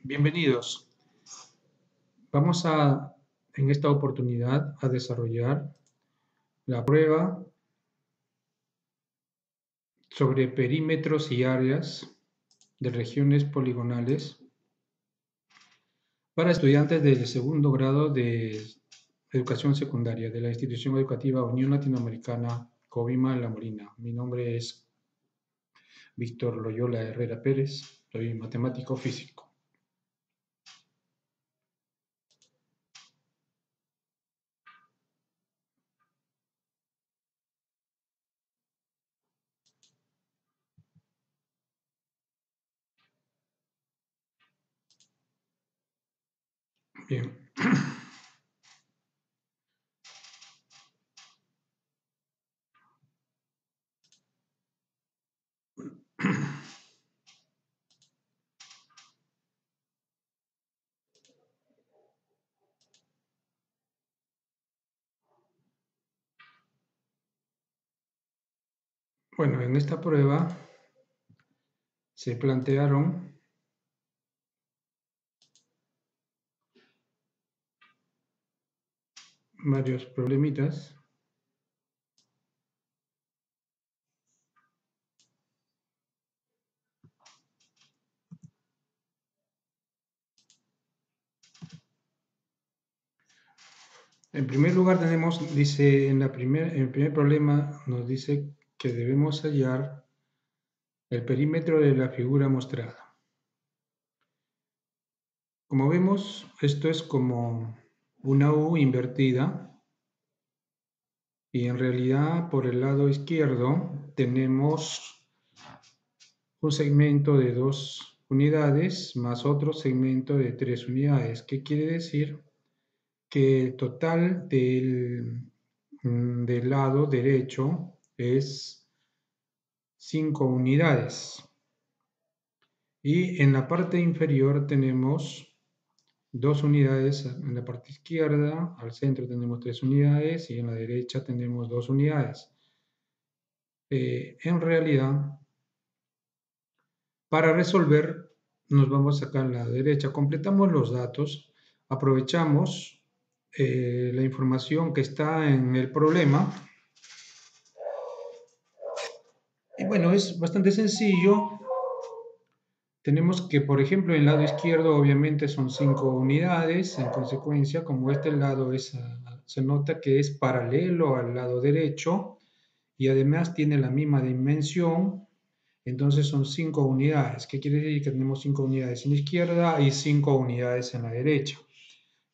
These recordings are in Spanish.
Bienvenidos. Vamos en esta oportunidad, a desarrollar la prueba sobre perímetros y áreas de regiones poligonales para estudiantes del segundo grado de educación secundaria de la institución educativa Unión Latinoamericana Covima La Molina. Mi nombre es Víctor Loyola Herrera Pérez, soy matemático físico. Bien. Bueno, en esta prueba se plantearon varios problemitas. En primer lugar dice, el primer problema nos dice que debemos hallar el perímetro de la figura mostrada. Como vemos, esto es como una U invertida y en realidad por el lado izquierdo tenemos un segmento de 2 unidades más otro segmento de 3 unidades. ¿Qué quiere decir? Que el total del lado derecho es 5 unidades. Y en la parte inferior tenemos 2 unidades en la parte izquierda, al centro tenemos 3 unidades y en la derecha tenemos 2 unidades. En realidad, para resolver, nos vamos acá en la derecha, completamos los datos, aprovechamos la información que está en el problema. Y bueno, es bastante sencillo. Tenemos que, por ejemplo, en el lado izquierdo obviamente son 5 unidades, en consecuencia, como este lado se nota que es paralelo al lado derecho y además tiene la misma dimensión, entonces son 5 unidades. ¿Qué quiere decir? Que tenemos 5 unidades en la izquierda y 5 unidades en la derecha.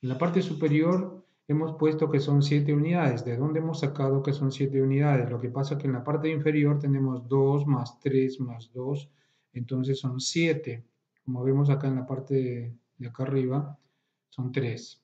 En la parte superior hemos puesto que son 7 unidades. ¿De dónde hemos sacado que son 7 unidades? Lo que pasa es que en la parte inferior tenemos 2 más 3 más 2, entonces son 7. Como vemos acá en la parte de acá arriba, son 3.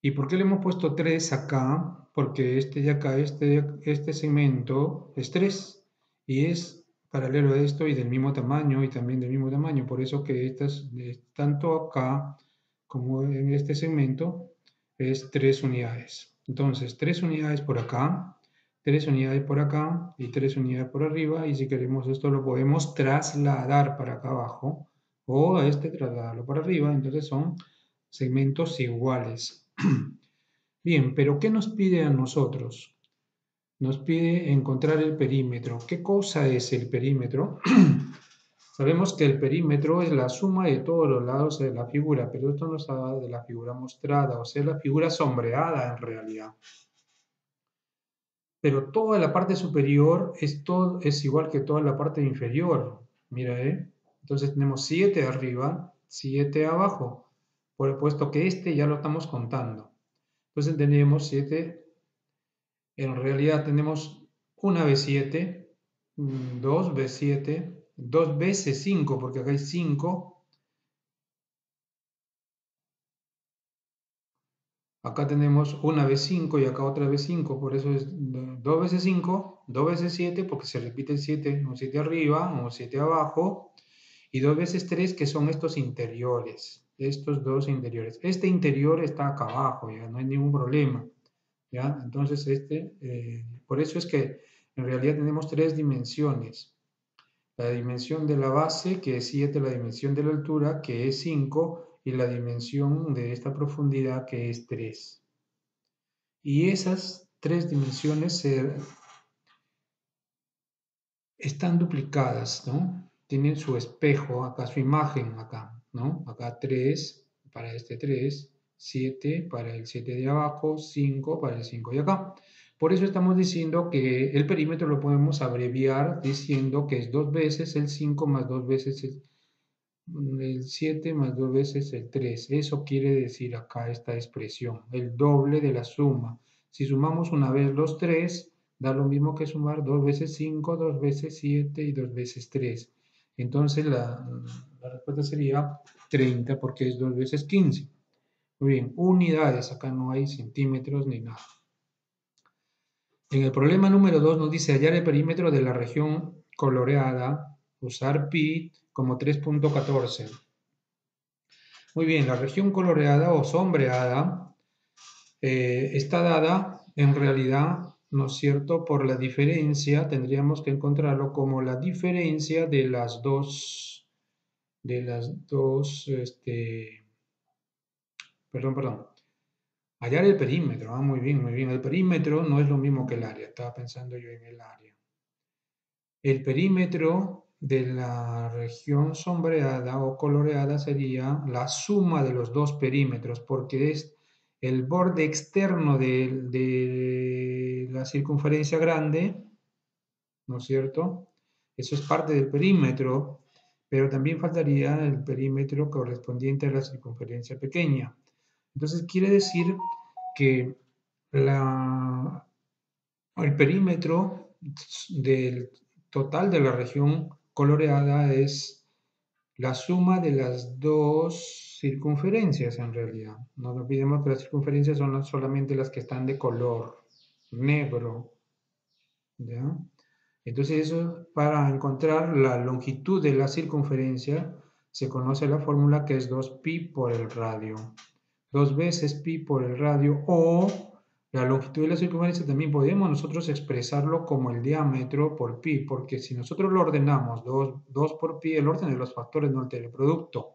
¿Y por qué le hemos puesto 3 acá? Porque este de acá, este segmento es 3 y es paralelo a esto y del mismo tamaño y también del mismo tamaño. Por eso que estas, tanto acá como en este segmento, es 3 unidades. Entonces, 3 unidades por acá, 3 unidades por acá y 3 unidades por arriba. Y si queremos esto lo podemos trasladar para acá abajo o a este trasladarlo para arriba. Entonces son segmentos iguales. Bien, pero ¿qué nos pide a nosotros? Nos pide encontrar el perímetro. ¿Qué cosa es el perímetro? Sabemos que el perímetro es la suma de todos los lados de la figura, pero esto nos habla de la figura mostrada, o sea, la figura sombreada en realidad. Pero toda la parte superior es igual que toda la parte inferior. Mira, Entonces tenemos 7 arriba, 7 abajo, puesto que este ya lo estamos contando. Entonces tenemos 7, en realidad tenemos una vez 7, 2 veces 7, 2 veces 5, porque acá hay 5. Acá tenemos una vez 5 y acá otra vez 5, por eso es 2 veces 5, 2 veces 7, porque se repite el 7, un 7 arriba, un 7 abajo, y 2 veces 3, que son estos interiores, estos dos interiores. Este interior está acá abajo, ya no hay ningún problema, ¿ya? Entonces, por eso es que en realidad tenemos 3 dimensiones. La dimensión de la base, que es 7, la dimensión de la altura, que es 5, y la dimensión de esta profundidad, que es 3. Y esas tres dimensiones están duplicadas, ¿no? Tienen su espejo acá, su imagen acá, ¿no? Acá 3 para este 3, 7 para el 7 de abajo, 5 para el 5 de acá. Por eso estamos diciendo que el perímetro lo podemos abreviar diciendo que es 2 veces el 5 más 2 veces el 7 más 2 veces el 3. Eso quiere decir acá esta expresión, el doble de la suma. Si sumamos una vez los 3, da lo mismo que sumar 2 veces 5, 2 veces 7 y 2 veces 3. Entonces la respuesta sería 30 porque es 2 veces 15. Muy bien, unidades, acá no hay centímetros ni nada. En el problema número 2 nos dice hallar el perímetro de la región coloreada, usar pi como 3.14. Muy bien, la región coloreada o sombreada está dada en realidad, ¿no es cierto?, por la diferencia, tendríamos que encontrarlo como la diferencia de las dos, perdón, hallar el perímetro, muy bien, el perímetro no es lo mismo que el área, estaba pensando yo en el área. El perímetro de la región sombreada o coloreada sería la suma de los dos perímetros, porque es el borde externo de la circunferencia grande, ¿no es cierto? Eso es parte del perímetro, pero también faltaría el perímetro correspondiente a la circunferencia pequeña. Entonces quiere decir que el perímetro del total de la región coloreada es la suma de las dos circunferencias en realidad. No nos olvidemos que las circunferencias son solamente las que están de color negro, ¿ya? Entonces eso, para encontrar la longitud de la circunferencia, se conoce la fórmula que es 2pi por el radio. 2 veces pi por el radio, o la longitud de la circunferencia también podemos nosotros expresarlo como el diámetro por pi, porque si nosotros lo ordenamos 2 por pi, el orden de los factores no altera el producto.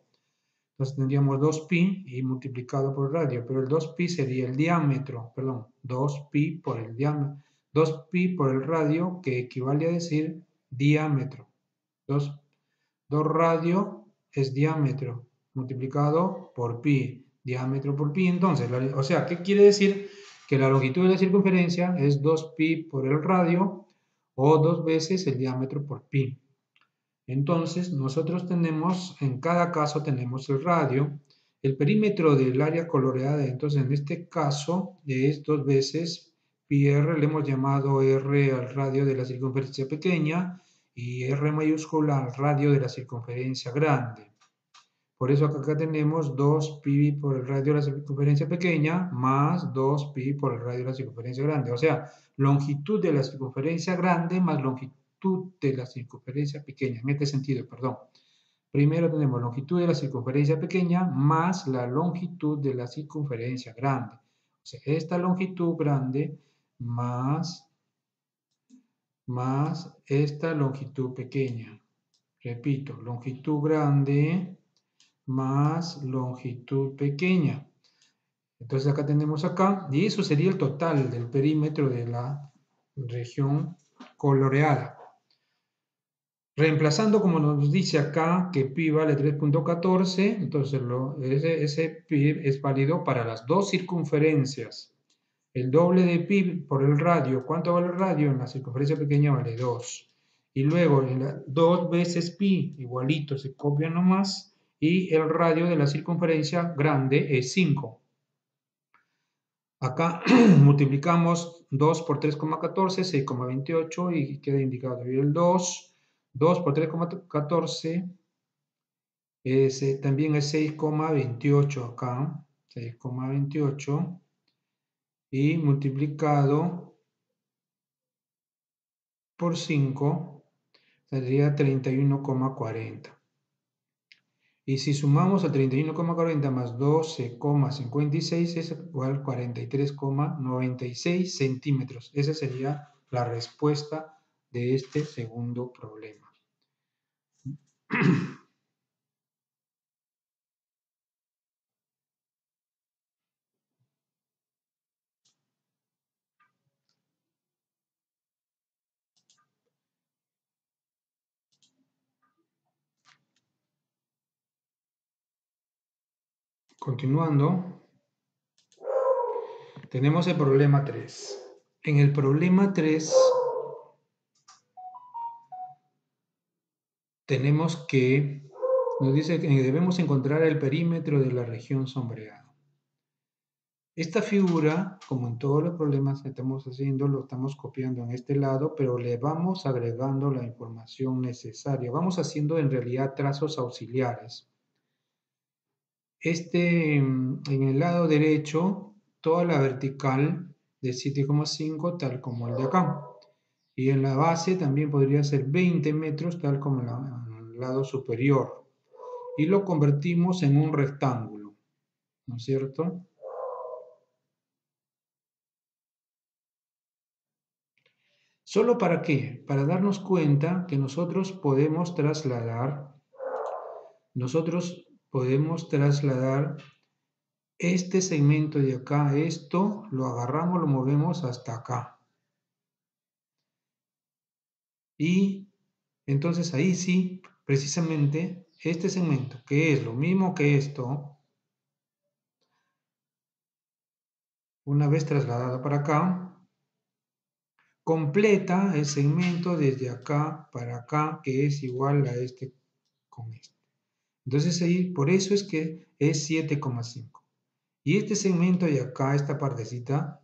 Entonces tendríamos 2pi y multiplicado por el radio, pero el 2pi sería el diámetro, perdón, 2pi por el diámetro, 2pi por el radio, que equivale a decir diámetro. 2 radio es diámetro, multiplicado por pi, diámetro por pi. Entonces, o sea, ¿qué quiere decir? Que la longitud de la circunferencia es 2pi por el radio, o 2 veces el diámetro por pi. Entonces, nosotros tenemos, en cada caso tenemos el radio, el perímetro del área coloreada, entonces en este caso es 2 veces pi r, le hemos llamado r al radio de la circunferencia pequeña y r mayúscula al radio de la circunferencia grande. Por eso acá tenemos 2pi por el radio de la circunferencia pequeña más 2pi por el radio de la circunferencia grande. O sea, longitud de la circunferencia grande más longitud de la circunferencia pequeña. En este sentido, perdón. Primero tenemos longitud de la circunferencia pequeña más la longitud de la circunferencia grande. O sea, esta longitud grande más esta longitud pequeña. Repito, longitud grande más longitud pequeña. Entonces acá tenemos acá, y eso sería el total del perímetro de la región coloreada. Reemplazando, como nos dice acá, que pi vale 3.14, entonces ese pi es válido para las dos circunferencias. El doble de pi por el radio, ¿cuánto vale el radio? En la circunferencia pequeña vale 2. Y luego 2 veces pi, igualito, se copia nomás, y el radio de la circunferencia grande es 5. Acá multiplicamos 2 por 3,14, 6,28 y queda indicado el 2. 2 por 3,14 también es 6,28 acá, 6,28 y multiplicado por 5 sería 31,40. Y si sumamos el 31,40 más 12,56 es igual a 43,96 centímetros. Esa sería la respuesta de este segundo problema. Continuando, tenemos el problema 3. En el problema 3 tenemos que, nos dice que debemos encontrar el perímetro de la región sombreada. Esta figura, como en todos los problemas que estamos haciendo, lo estamos copiando en este lado, pero le vamos agregando la información necesaria. Vamos haciendo en realidad trazos auxiliares. En el lado derecho, toda la vertical de 7,5, tal como el de acá. Y en la base también podría ser 20 metros, tal como en el lado superior. Y lo convertimos en un rectángulo, ¿no es cierto? ¿Solo para qué? Para darnos cuenta que nosotros podemos trasladar este segmento de acá, esto lo agarramos, lo movemos hasta acá. Y entonces ahí sí, precisamente, este segmento, que es lo mismo que esto, una vez trasladado para acá, completa el segmento desde acá para acá, que es igual a este con este. Entonces ahí, por eso es que es 7,5. Y este segmento de acá, esta partecita,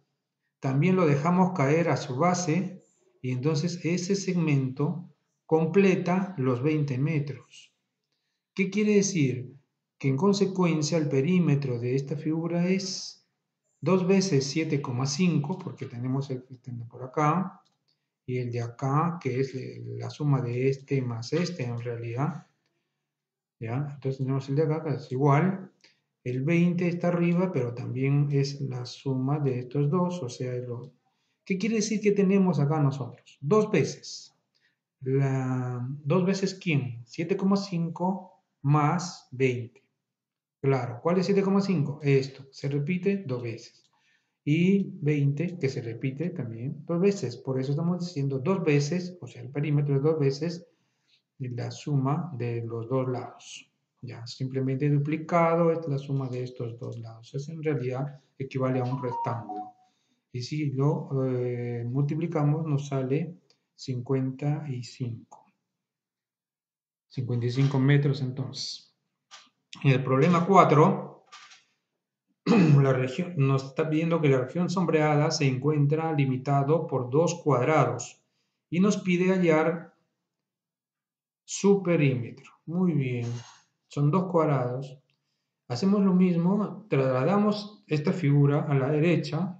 también lo dejamos caer a su base y entonces ese segmento completa los 20 metros. ¿Qué quiere decir? Que en consecuencia el perímetro de esta figura es 2 veces 7,5, porque tenemos el que está por acá, y el de acá, que es la suma de este más este en realidad. ¿Ya? Entonces tenemos el de acá, que es igual. El 20 está arriba, pero también es la suma de estos dos, o sea, ¿qué quiere decir que tenemos acá nosotros? 2 veces. ¿2 veces quién? 7,5 más 20. Claro, ¿cuál es 7,5? Esto, se repite 2 veces. Y 20, que se repite también 2 veces. Por eso estamos diciendo 2 veces, o sea, el perímetro es 2 veces la suma de los dos lados. Ya, simplemente duplicado es la suma de estos dos lados. Eso en realidad equivale a un rectángulo. Y si lo multiplicamos nos sale 55. 55 metros entonces. En el problema 4, la región, nos está pidiendo que la región sombreada se encuentra limitado por 2 cuadrados y nos pide hallar su perímetro. Muy bien, son 2 cuadrados. Hacemos lo mismo, trasladamos esta figura a la derecha,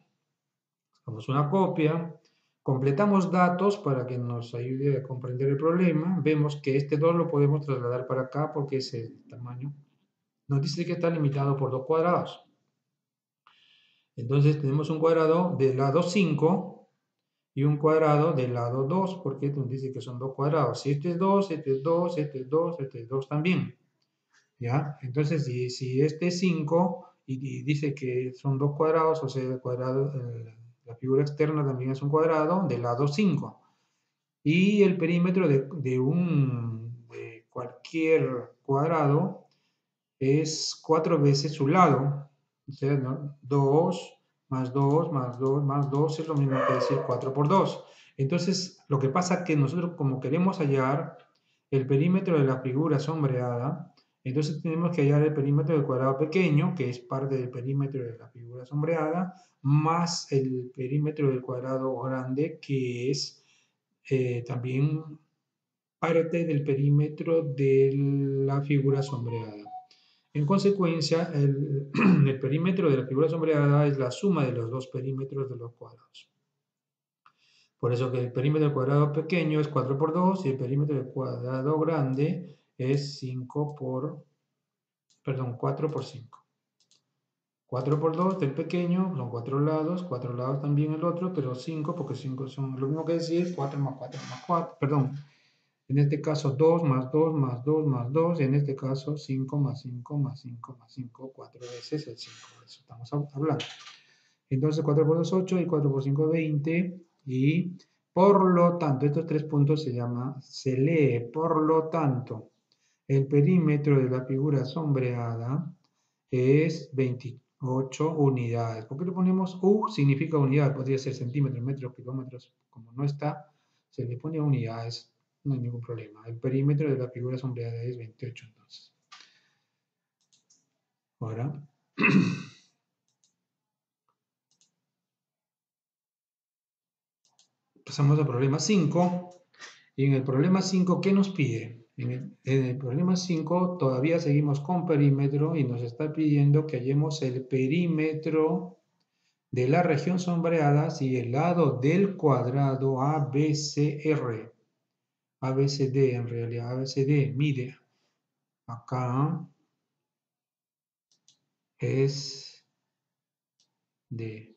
hacemos una copia, completamos datos para que nos ayude a comprender el problema. Vemos que este 2 lo podemos trasladar para acá porque es el tamaño. Nos dice que está limitado por 2 cuadrados. Entonces tenemos un cuadrado del lado 5 y un cuadrado del lado 2, porque nos dice que son 2 cuadrados. Si este es 2, este es 2, este es 2, este es 2 también. ¿Ya? Entonces, si este es 5 y dice que son 2 cuadrados, o sea, el cuadrado, la figura externa también es un cuadrado del lado 5. Y el perímetro de cualquier cuadrado es 4 veces su lado. O sea, ¿no? 2 más 2 más 2 más 2 es lo mismo que decir 4 por 2. Entonces, lo que pasa es que nosotros, como queremos hallar el perímetro de la figura sombreada, entonces tenemos que hallar el perímetro del cuadrado pequeño, que es parte del perímetro de la figura sombreada, más el perímetro del cuadrado grande, que es también parte del perímetro de la figura sombreada. En consecuencia, el perímetro de la figura sombreada es la suma de los dos perímetros de los cuadrados. Por eso que el perímetro del cuadrado pequeño es 4 por 2 y el perímetro del cuadrado grande es 4 por 5. 4 por 2 del pequeño son 4 lados también el otro, pero 5 porque 5 son lo mismo que decir 4 más 4 más 4, perdón, En este caso 2 más 2 más 2 más 2, y en este caso 5 más 5 más 5 más 5, 4 veces el 5, de eso estamos hablando. Entonces 4 por 2, 8, y 4 por 5, 20, y por lo tanto, estos tres puntos se lee, por lo tanto, el perímetro de la figura sombreada es 28 unidades. ¿Por qué le ponemos U? Significa unidad, podría ser centímetros, metros, kilómetros, como no está, se le pone unidades, no hay ningún problema. El perímetro de la figura sombreada es 28 entonces. Ahora, pasamos al problema 5. Y en el problema 5, ¿qué nos pide? En el problema 5 todavía seguimos con perímetro y nos está pidiendo que hallemos el perímetro de la región sombreada si el lado del cuadrado ABCR, ABCD en realidad, ABCD mide acá es de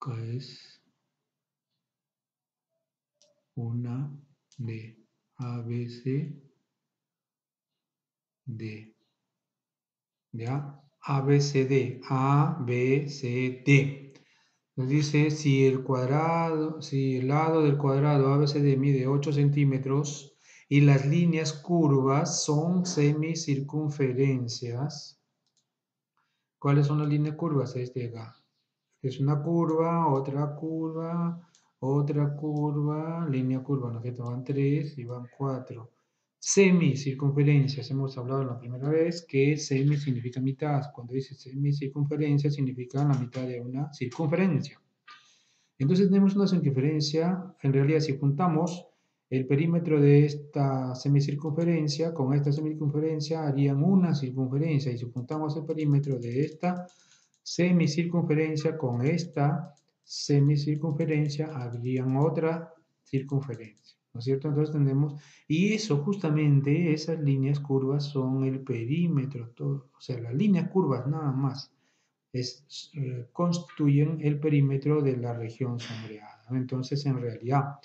acá es una de ABC de ABCD, ABCD. Nos dice si el lado del cuadrado ABCD mide 8 centímetros y las líneas curvas son semicircunferencias. ¿Cuáles son las líneas curvas? Este de acá. Es una curva, otra curva, línea curva, ¿no es cierto? Van 3 y van 4. Semicircunferencias, hemos hablado la primera vez que semi significa mitad. Cuando dice semicircunferencia significa la mitad de una circunferencia. Entonces tenemos una circunferencia, en realidad si juntamos el perímetro de esta semicircunferencia con esta semicircunferencia harían una circunferencia, y si juntamos el perímetro de esta semicircunferencia con esta semicircunferencia habrían otra circunferencia, ¿no es cierto? Entonces tenemos, y eso justamente, esas líneas curvas son el perímetro, todo, o sea, las líneas curvas nada más constituyen el perímetro de la región sombreada. Entonces, en realidad,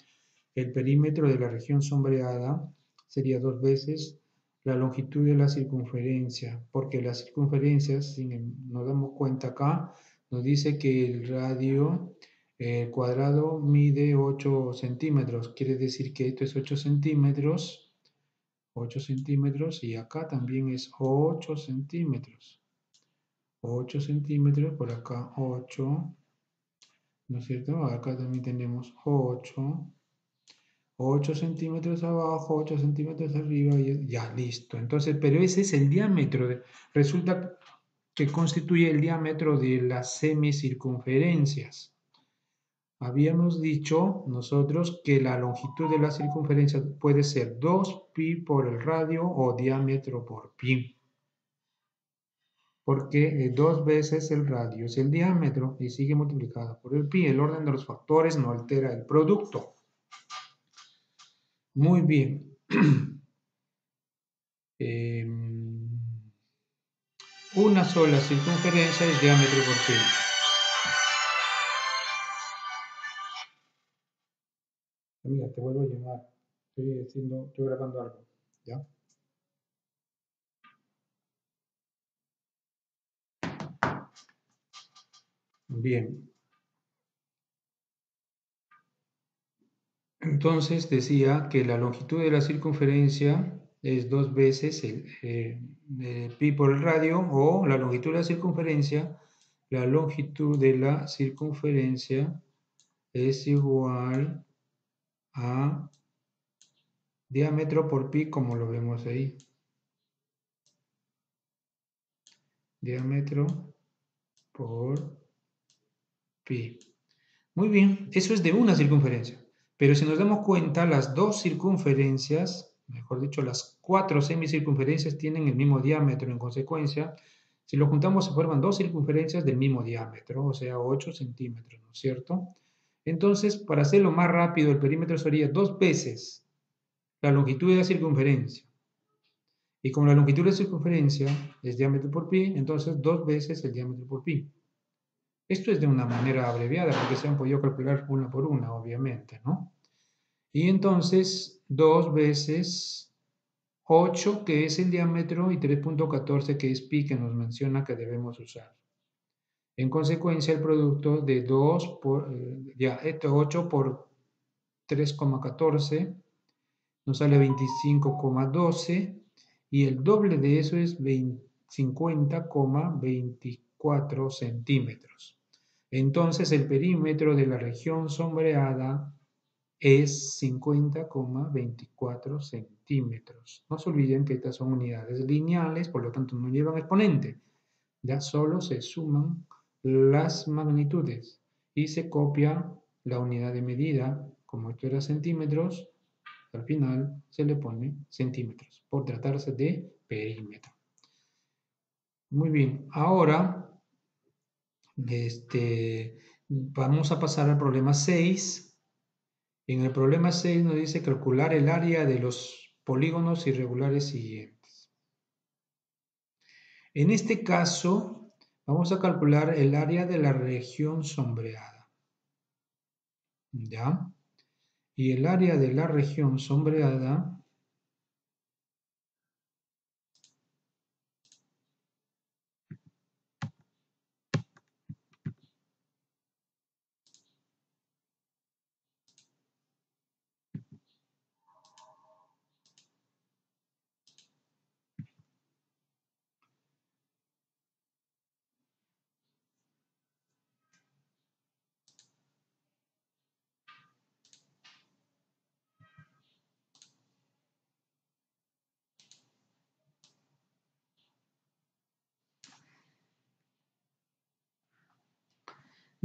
el perímetro de la región sombreada sería 2 veces la longitud de la circunferencia, porque las circunferencias, si nos damos cuenta acá, nos dice que el radio cuadrado mide 8 centímetros, quiere decir que esto es 8 centímetros, y acá también es 8 centímetros. 8 centímetros, por acá 8, ¿no es cierto? Acá también tenemos 8 centímetros abajo, 8 centímetros arriba, y ya, listo. Entonces, pero ese es el diámetro. Resulta que constituye el diámetro de las semicircunferencias. Habíamos dicho nosotros que la longitud de la circunferencia puede ser 2pi por el radio o diámetro por pi. Porque 2 veces el radio es el diámetro y sigue multiplicado por el pi. El orden de los factores no altera el producto. Muy bien. Una sola circunferencia es diámetro por pi. Amiga, te vuelvo a llamar. Estoy grabando algo. ¿Ya? Bien. Entonces decía que la longitud de la circunferencia es 2 veces el pi por el radio, o la longitud de la circunferencia es igual a diámetro por pi, como lo vemos ahí. Diámetro por pi. Muy bien, eso es de una circunferencia. Pero si nos damos cuenta, las dos circunferencias, mejor dicho, las 4 semicircunferencias tienen el mismo diámetro. En consecuencia, Si lo juntamos se forman dos circunferencias del mismo diámetro, o sea, 8 centímetros, ¿no es cierto? Entonces, para hacerlo más rápido, el perímetro sería 2 veces la longitud de la circunferencia. Y como la longitud de la circunferencia es diámetro por pi, entonces 2 veces el diámetro por pi. Esto es de una manera abreviada porque se han podido calcular una por una, obviamente, ¿no? Y entonces 2 veces 8, que es el diámetro, y 3.14, que es pi, que nos menciona que debemos usar. En consecuencia, el producto de 2 por, 8 por 3,14 nos sale 25,12 y el doble de eso es 50,24 centímetros. Entonces, el perímetro de la región sombreada es 50,24 centímetros. No se olviden que estas son unidades lineales, por lo tanto no llevan exponente. Ya solo se suman las magnitudes y se copia la unidad de medida, como esto era centímetros, al final se le pone centímetros, por tratarse de perímetro. Muy bien, ahora vamos a pasar al problema 6. En el problema 6 nos dice calcular el área de los polígonos irregulares siguientes. En este caso, vamos a calcular el área de la región sombreada. ¿Ya? Y el área de la región sombreada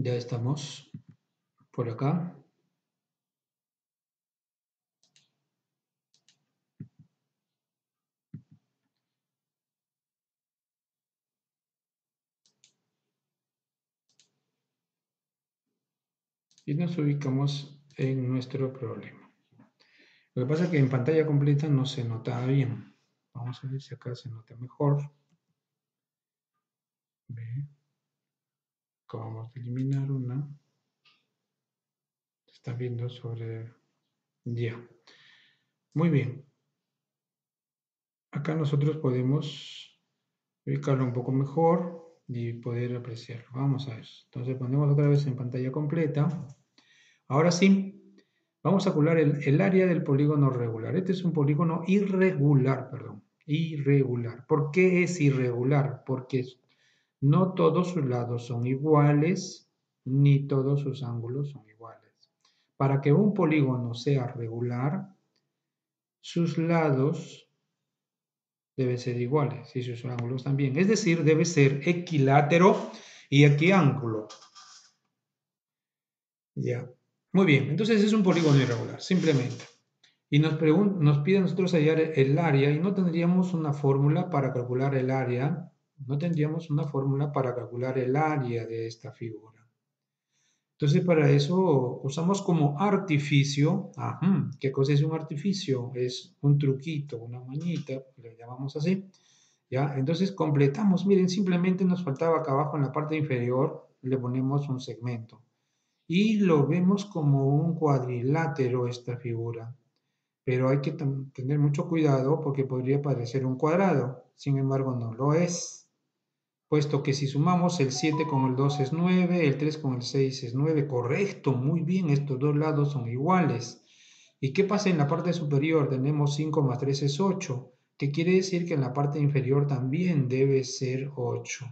ya estamos por acá. Y nos ubicamos en nuestro problema. Lo que pasa es que en pantalla completa no se nota bien. Vamos a ver si acá se nota mejor. Ve. Acabamos de eliminar una. Se está viendo sobre... Ya. Muy bien. Acá nosotros podemos ubicarlo un poco mejor y poder apreciarlo. Vamos a ver. Entonces ponemos otra vez en pantalla completa. Ahora sí, vamos a calcular el área del polígono regular. Este es un polígono irregular, perdón. Irregular. ¿Por qué es irregular? Porque no todos sus lados son iguales, ni todos sus ángulos son iguales. Para que un polígono sea regular, sus lados deben ser iguales y sus ángulos también. Es decir, debe ser equilátero y equiángulo. Ya. Muy bien, entonces es un polígono irregular, simplemente. Y nos pide a nosotros hallar el área y no tendríamos una fórmula para calcular el área. No tendríamos una fórmula para calcular el área de esta figura. Entonces, para eso usamos como artificio. Ajá, ¿qué cosa es un artificio? Es un truquito, una mañita, le llamamos así. ¿Ya? Entonces completamos, miren, simplemente nos faltaba acá abajo en la parte inferior, le ponemos un segmento. Y lo vemos como un cuadrilátero esta figura. Pero hay que tener mucho cuidado porque podría parecer un cuadrado. Sin embargo, no lo es. Puesto que si sumamos el 7 con el 2 es 9, el 3 con el 6 es 9. Correcto, muy bien, estos dos lados son iguales. ¿Y qué pasa en la parte superior? Tenemos 5 más 3 es 8, que quiere decir que en la parte inferior también debe ser 8.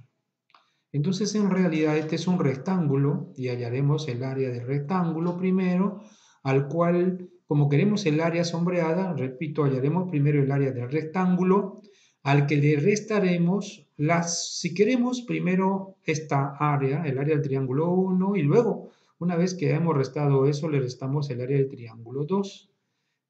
Entonces, en realidad, este es un rectángulo y hallaremos el área del rectángulo primero, al cual, como queremos el área sombreada, repito, hallaremos primero el área del rectángulo, al que le restaremos si queremos, primero esta área, el área del triángulo 1, y luego, una vez que hemos restado eso, le restamos el área del triángulo 2.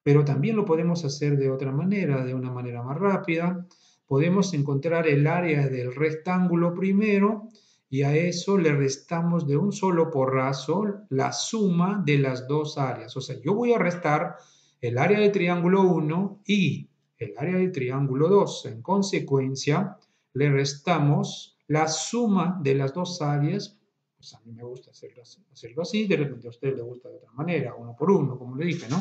Pero también lo podemos hacer de otra manera, de una manera más rápida. podemos encontrar el área del rectángulo primero y a eso le restamos de un solo porrazo la suma de las dos áreas. O sea, yo voy a restar el área del triángulo 1 y el área del triángulo 2. En consecuencia, le restamos la suma de las dos áreas. Pues a mí me gusta hacerlo así, de repente a usted le gusta de otra manera, uno por uno, como le dije, ¿no?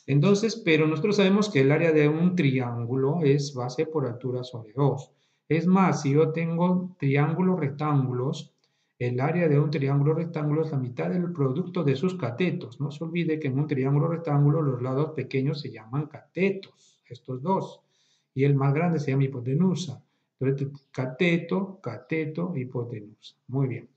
Entonces, pero nosotros sabemos que el área de un triángulo es base por altura sobre 2. Es más, si yo tengo triángulos rectángulos, el área de un triángulo rectángulo es la mitad del producto de sus catetos. No se olvide que en un triángulo rectángulo los lados pequeños se llaman catetos, estos dos, y el más grande se llama hipotenusa. Entonces, cateto, cateto, hipotenusa. Muy bien.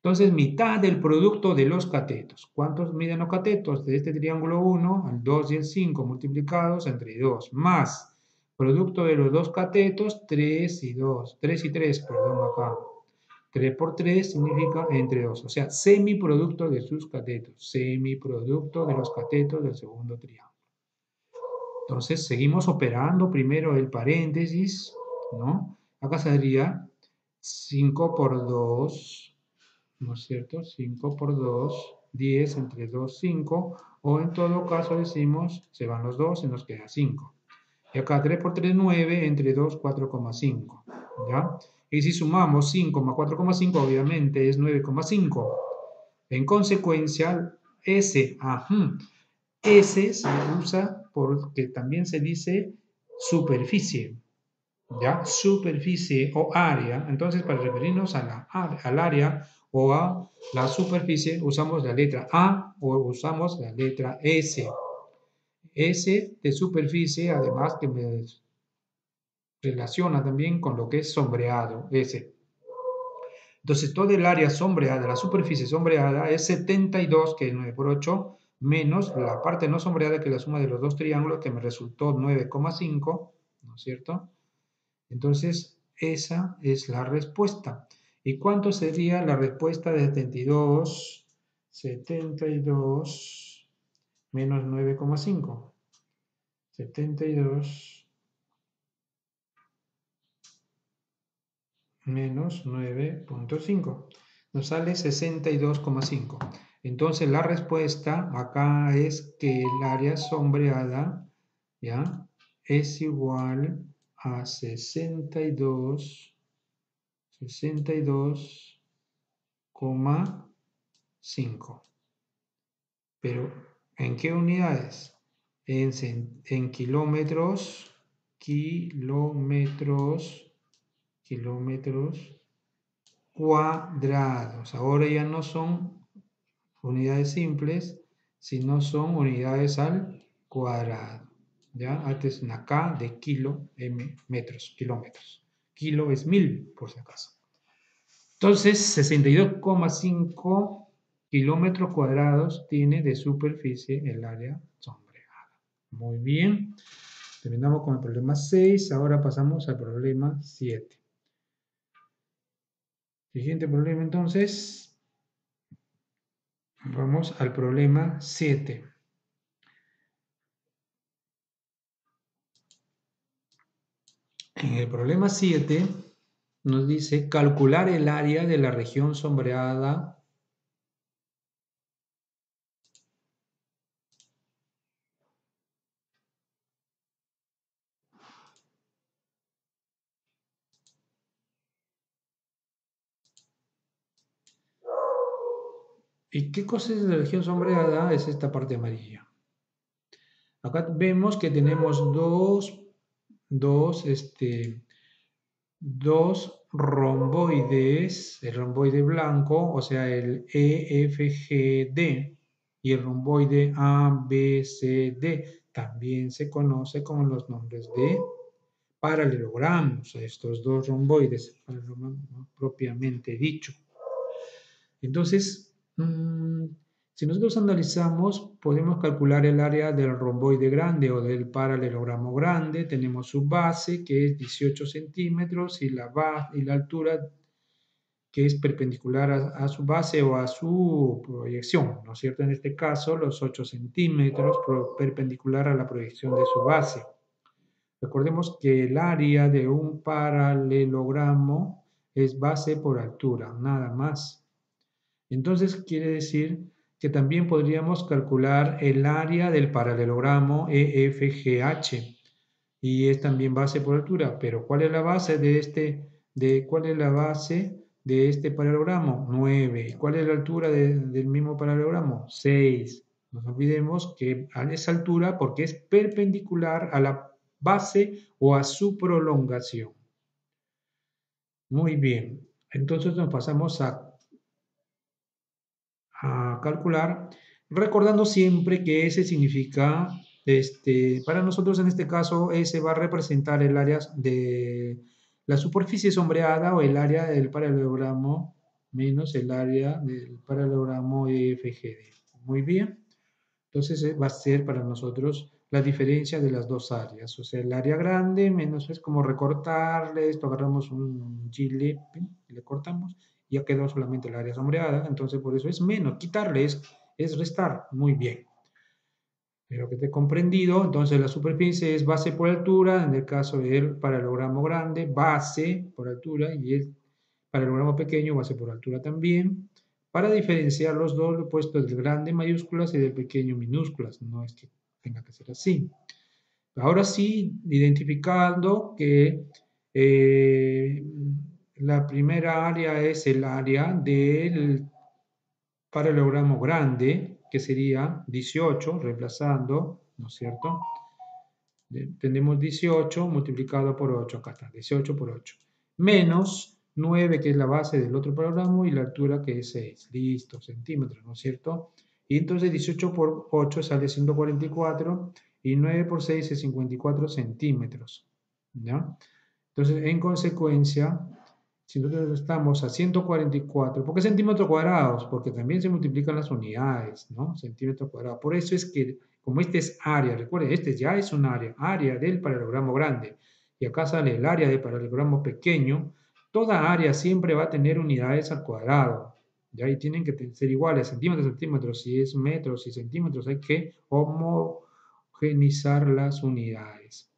Entonces, mitad del producto de los catetos. ¿Cuántos miden los catetos? De este triángulo 1, el 2 y el 5 multiplicados entre 2, más producto de los dos catetos, 3 y 2. 3 y 3, perdón, acá. 3 por 3 significa entre 2. O sea, semiproducto de sus catetos. Semiproducto de los catetos del segundo triángulo. Entonces, seguimos operando primero el paréntesis, ¿no? Acá saldría 5 por 2. ¿No es cierto? 5 por 2, 10 entre 2, 5, o en todo caso decimos, se van los 2 y nos queda 5. Y acá 3 por 3, 9, entre 2, 4,5, ¿ya? Y si sumamos 5 más 4,5, obviamente es 9,5. En consecuencia, S se usa porque también se dice superficie, ¿ya? Superficie o área. Entonces, para referirnos al área o a la superficie, usamos la letra A o usamos la letra S. S de superficie, además que me relaciona también con lo que es sombreado, S. Entonces, toda el área sombreada, la superficie sombreada es 72, que es 9 por 8, menos la parte no sombreada, que es la suma de los dos triángulos, que me resultó 9,5, ¿no es cierto? Entonces, esa es la respuesta. ¿Y cuánto sería la respuesta de 72? 72 menos 9,5. 72 menos 9,5. Nos sale 62,5. Entonces, la respuesta acá es que el área sombreada, ¿ya?, es igual a 62,5. Pero, ¿en qué unidades? En kilómetros, kilómetros cuadrados. Ahora ya no son unidades simples, sino son unidades al cuadrado. ¿Ya? Antes una K de kilo, M, metros, kilómetros. Kilo es 1000, por si acaso. Entonces, 62,5 kilómetros cuadrados tiene de superficie el área sombreada. Muy bien. Terminamos con el problema 6. Ahora pasamos al problema 7. Siguiente problema, entonces. Vamos al problema 7. En el problema 7 nos dice calcular el área de la región sombreada ¿Y qué cosa es la región sombreada? Es esta parte amarilla. Acá vemos que tenemos dos romboides, el romboide blanco, o sea, el EFGD, y el romboide ABCD, también se conoce con los nombres de paralelogramos, estos dos romboides, propiamente dicho. Entonces, si nosotros analizamos, podemos calcular el área del romboide grande o del paralelogramo grande. Tenemos su base, que es 18 centímetros, y la altura, que es perpendicular a su base o a su proyección, ¿no es cierto? En este caso, los 8 centímetros perpendicular a la proyección de su base. Recordemos que el área de un paralelogramo es base por altura, nada más. Entonces quiere decir que también podríamos calcular el área del paralelogramo EFGH y es también base por altura, pero ¿cuál es la base de este paralelogramo? 9. ¿Y cuál es la altura del mismo paralelogramo? 6. No nos olvidemos que a esa altura, porque es perpendicular a la base o a su prolongación. Muy bien, entonces nos pasamos a calcular, recordando siempre que S significa, para nosotros en este caso, S va a representar el área de la superficie sombreada o el área del paralelogramo menos el área del paralelogramo EFGD. Muy bien, entonces va a ser para nosotros la diferencia de las dos áreas, o sea, el área grande menos es como recortarle, esto agarramos un gilet, le cortamos, y ya quedó solamente el área sombreada, entonces por eso es menos, quitarle es restar, muy bien. Espero que esté comprendido, entonces la superficie es base por altura, en el caso del paralelogramo grande, base por altura, y el paralelogramo pequeño, base por altura también, para diferenciar los dos, lo he puesto del grande mayúsculas y del pequeño minúsculas, no es que tenga que ser así. Ahora sí, identificando que eh, la primera área es el área del paralelogramo grande, que sería 18, reemplazando, ¿no es cierto? Tenemos 18 multiplicado por 8, acá está, 18 por 8, menos 9, que es la base del otro paralelogramo, y la altura que es 6, listo, centímetros, ¿no es cierto? Y entonces 18 por 8 sale 144, y 9 por 6 es 54 centímetros, ¿ya? Entonces, en consecuencia, si nosotros estamos a 144, ¿por qué centímetros cuadrados? Porque también se multiplican las unidades, ¿no? Centímetros cuadrados. Por eso es que, como este es área, recuerden, este ya es un área del paralelogramo grande, y acá sale el área del paralelogramo pequeño, toda área siempre va a tener unidades al cuadrado, ¿ya? Y tienen que ser iguales, centímetros, centímetros, si es metros y centímetros, hay que homogenizar las unidades.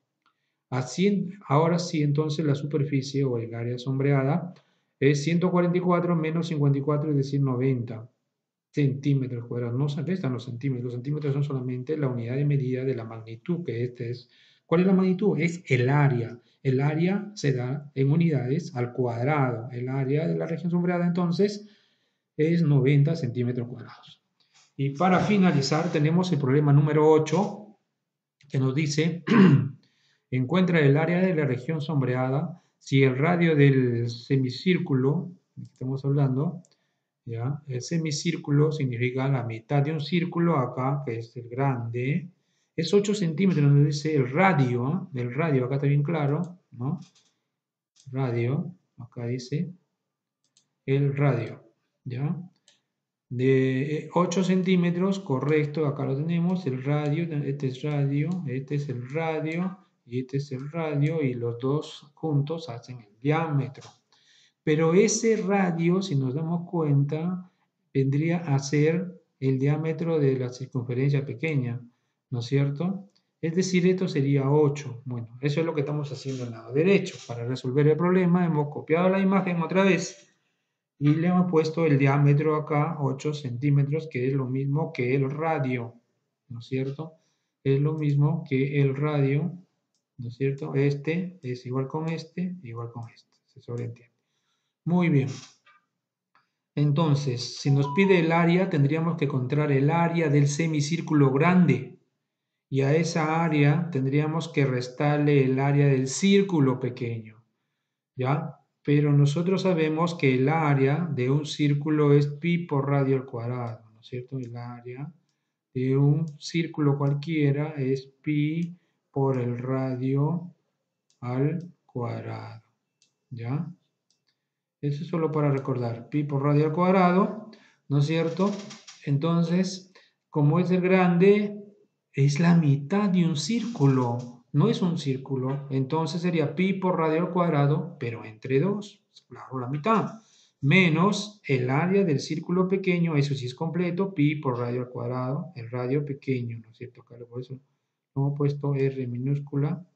Así, ahora sí, entonces la superficie o el área sombreada es 144 menos 54, es decir, 90 centímetros cuadrados. No se restan los centímetros son solamente la unidad de medida de la magnitud, que este es. ¿Cuál es la magnitud? Es el área. El área se da en unidades al cuadrado. El área de la región sombreada, entonces, es 90 centímetros cuadrados. Y para finalizar, tenemos el problema número 8, que nos dice... Encuentra el área de la región sombreada si el radio del semicírculo, que estamos hablando, ¿ya? El semicírculo significa la mitad de un círculo, acá, que es el grande, es 8 centímetros, nos dice el radio, del radio, acá está bien claro, ¿no? Radio, acá dice el radio, ¿ya? De 8 centímetros, correcto, acá lo tenemos, el radio, este es el radio, y este es el radio, y los dos juntos hacen el diámetro. Pero ese radio, si nos damos cuenta, vendría a ser el diámetro de la circunferencia pequeña, ¿no es cierto? Es decir, esto sería 8. Bueno, eso es lo que estamos haciendo al lado derecho. Para resolver el problema hemos copiado la imagen otra vez y le hemos puesto el diámetro acá, 8 centímetros, que es lo mismo que el radio, ¿no es cierto? Es lo mismo que el radio, ¿no es cierto? Este es igual con este, igual con este. Se sobreentiende. Muy bien. Entonces, si nos pide el área, tendríamos que encontrar el área del semicírculo grande. Y a esa área tendríamos que restarle el área del círculo pequeño, ¿ya? Pero nosotros sabemos que el área de un círculo es pi por radio al cuadrado, ¿no es cierto? El área de un círculo cualquiera es pi por el radio al cuadrado, ¿ya? Eso es solo para recordar, pi por radio al cuadrado, ¿no es cierto? Entonces, como es el grande, es la mitad de un círculo, no es un círculo, entonces sería pi por radio al cuadrado, pero entre dos, claro, la mitad, menos el área del círculo pequeño, eso sí es completo, pi por radio al cuadrado, el radio pequeño, ¿no es cierto? Claro, por eso hemos puesto R minúscula,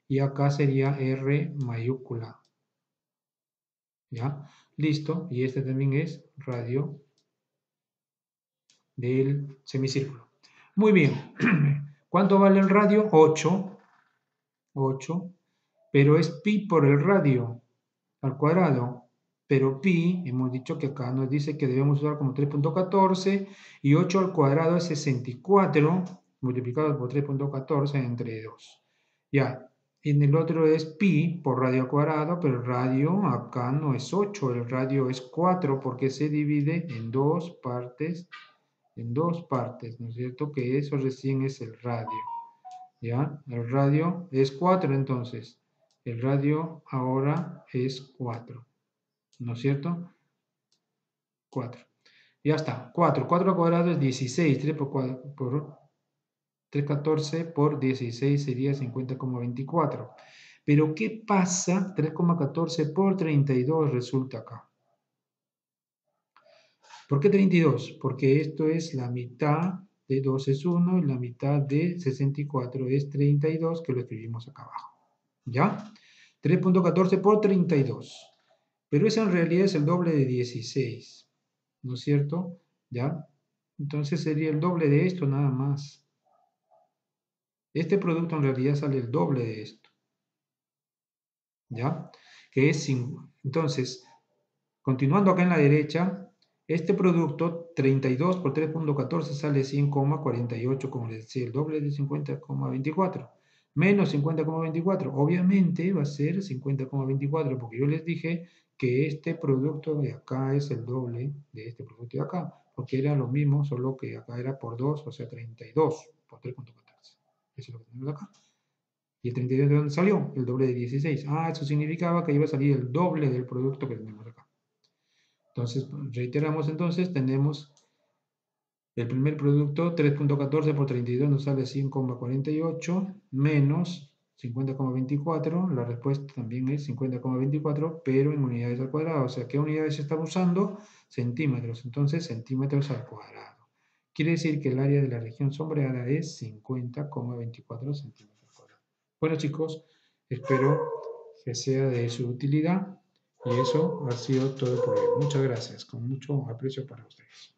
y acá sería R mayúscula. ¿Ya? Listo. Y este también es radio del semicírculo. Muy bien. ¿Cuánto vale el radio? 8. 8. Pero es pi por el radio al cuadrado. Pero pi, hemos dicho que acá nos dice que debemos usar como 3.14 y 8 al cuadrado es 64 multiplicado por 3.14 entre 2. Ya, en el otro es pi por radio al cuadrado, pero el radio acá no es 8, el radio es 4 porque se divide en dos partes, ¿no es cierto? Que eso recién es el radio. ¿Ya? El radio es 4 entonces. El radio ahora es 4. ¿No es cierto? 4. Ya está. 4. 4 al cuadrado es 16. 3 por 3,14 por 16 sería 50,24. Pero ¿qué pasa? 3,14 por 32 resulta acá. ¿Por qué 32? Porque esto es la mitad de 2 es 1 y la mitad de 64 es 32, que lo escribimos acá abajo. ¿Ya? 3.14 por 32. Pero eso en realidad es el doble de 16. ¿No es cierto? ¿Ya? Entonces sería el doble de esto nada más. Este producto en realidad sale el doble de esto. ¿Ya? Que es 5. Entonces, continuando acá en la derecha, este producto 32 por 3.14 sale 100,48, como les decía, el doble de 50,24. Menos 50,24, obviamente va a ser 50,24, porque yo les dije que este producto de acá es el doble de este producto de acá, porque era lo mismo, solo que acá era por 2, o sea, 32 por 3.14. Eso es lo que tenemos acá. ¿Y el 32 de dónde salió? El doble de 16. Ah, eso significaba que iba a salir el doble del producto que tenemos acá. Entonces, reiteramos entonces, tenemos el primer producto, 3.14 por 32 nos sale 100,48 menos 50,24. La respuesta también es 50,24, pero en unidades al cuadrado. O sea, ¿qué unidades se están usando? Centímetros. Entonces, centímetros al cuadrado. Quiere decir que el área de la región sombreada es 50,24 centímetros al cuadrado. Bueno, chicos, espero que sea de su utilidad. Y eso ha sido todo por hoy. Muchas gracias. Con mucho aprecio para ustedes.